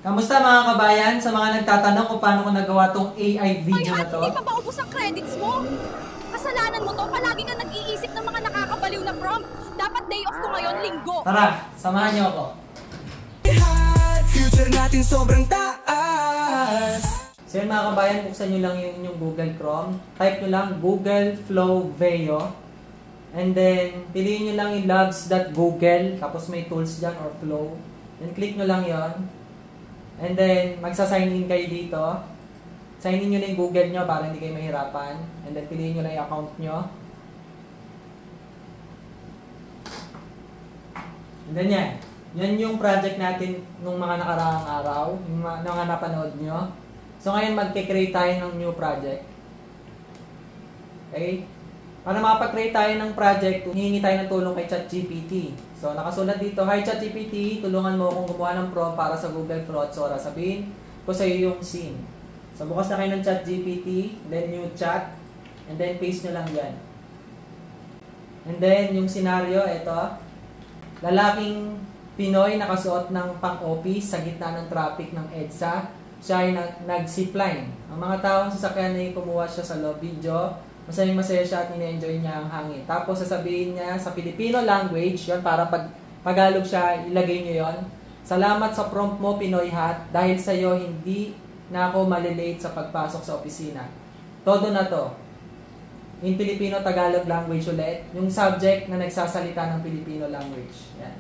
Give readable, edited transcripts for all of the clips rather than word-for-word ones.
Kamusta mga kabayan? Sa mga nagtatanong kung paano ko nagawa tong AI video na to. Hindi pa ba ubos ang credits mo? Kasalanan mo to, palagi ka nag-iisip ng mga nakakabaliw na prompt. Dapat day off ko ngayon, linggo. Tara, samahan niyo ako. Future natin sobrang taas. So yun mga kabayan, buksan nyo lang yung inyong Google Chrome. Type nyo lang Google Flow Veo. And then, piliin nyo lang yung loves.google. Tapos may tools dyan or flow. Then click nyo lang yon. And then, magsa-sign in kayo dito. Sign in nyo na yung Google nyo para hindi kayo mahirapan. And then, piliin nyo lang yung account nyo. And then yan. Yan yung project natin nung mga nakaraang araw. Yung mga napanood nyo. So, ngayon magkikreate tayo ng new project. Okay? Para makapag-create tayo ng project, hihingi tayo ng tulong kay ChatGPT. So, nakasulat dito, "Hi ChatGPT, tulungan mo akong gumawa ng prompt para sa Google Flotsora." Sabihin ko sa iyo yung scene. So, bukas na kayo ng ChatGPT, then new chat, and then paste nyo lang dyan. And then, yung scenario, ito. Lalaking Pinoy nakasuot ng pang-office sa gitna ng traffic ng EDSA. Siya ay nag-zipline. Ang mga taong sasakyan ay kumuha siya sa loob video. Masaya siya at nina-enjoy niya ang hangin. Tapos sasabihin niya sa Filipino language, yon para pag Tagalog siya, ilagay niyo yon. "Salamat sa prompt mo, Pinoy Hat. Dahil sa iyo, hindi na ako malilate sa pagpasok sa opisina." Todo na to. In Filipino, Tagalog language ulit. Yung subject na nagsasalita ng Filipino language. Yan.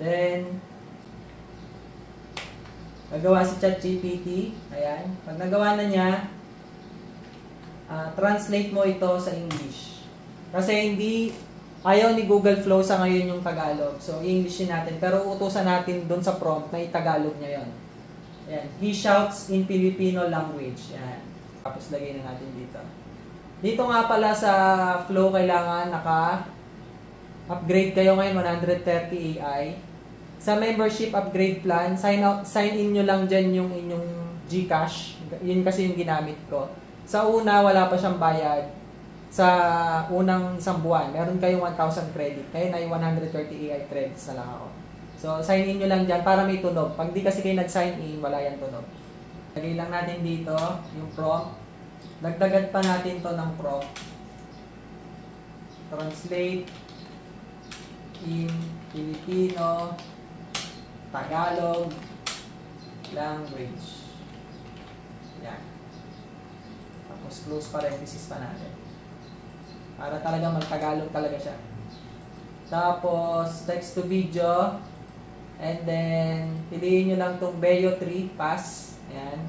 Then, gagawa si ChatGPT. Ayan. Pag nagawa na niya, translate mo ito sa English. Kasi ayaw ni Google Flow sa ngayon yung Tagalog. So, i-Englishin natin. Pero utusan natin dun sa prompt na i-Tagalog niya yon. Ayan. "He shouts in Filipino language." Ayan. Tapos lagay na natin dito. Dito nga pala sa Flow, kailangan naka-upgrade kayo ngayon 130 AI. Sa membership upgrade plan, sign in nyo lang dyan yung inyong GCash. Yun kasi yung ginamit ko. Sa una, wala pa siyang bayad. Sa unang isang buwan, meron kayong 1,000 credit. Kaya na yung 130 AI credits na lang ako. So, sign in nyo lang dyan para may tunog. Pag di kasi kayo nag-sign in, wala yan tunog. Lagay lang natin dito yung prompt. Dagdagan pa natin to ng prompt. Translate in Filipino, Tagalog language. Yan. Tapos close parenthesis pa natin. Para talaga mag-Tagalog talaga siya. Tapos text to video. And then piliin nyo lang tong Veo 3 pass. Ayan.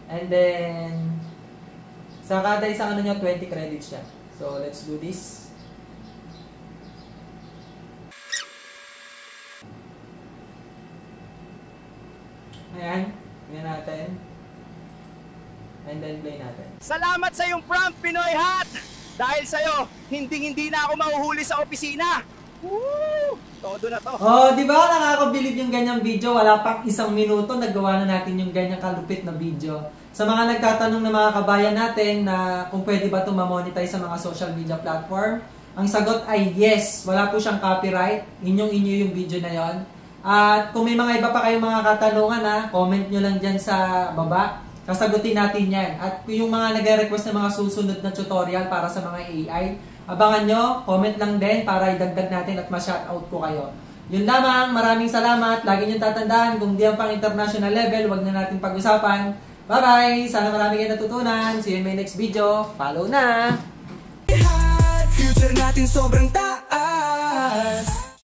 And then sa kada isang 20 credits siya. So let's do this. Ayan. Tingnan natin. And then play natin. Salamat sa iyong prompt, Pinoy Hat. Dahil sa'yo, hindi na ako mahuhuli sa opisina. Woo! Todo na to. Oh, di ba nakakabilib yung ganyang video? Wala pang isang minuto, nagawa na natin yung ganyang kalupit na video. Sa mga nagtatanong na mga kabayan natin na kung pwede ba ito ma-monetize sa mga social media platform, ang sagot ay yes. Wala po siyang copyright. Inyo yung video na yon. At kung may mga iba pa kayong mga katanungan, comment nyo lang dyan sa baba. Kasagutin natin yan. At yung mga nagre-request ng mga susunod na tutorial para sa mga AI, abangan nyo, comment lang din para idagdag natin at ma-shoutout ko kayo. Yun lamang, maraming salamat. Lagi nyo tatandaan, kung di ang pang international level, wag na natin pag-usapan. Bye-bye! Sana marami kayo natutunan. See you in my next video. Follow na! Future natin sobrang taas.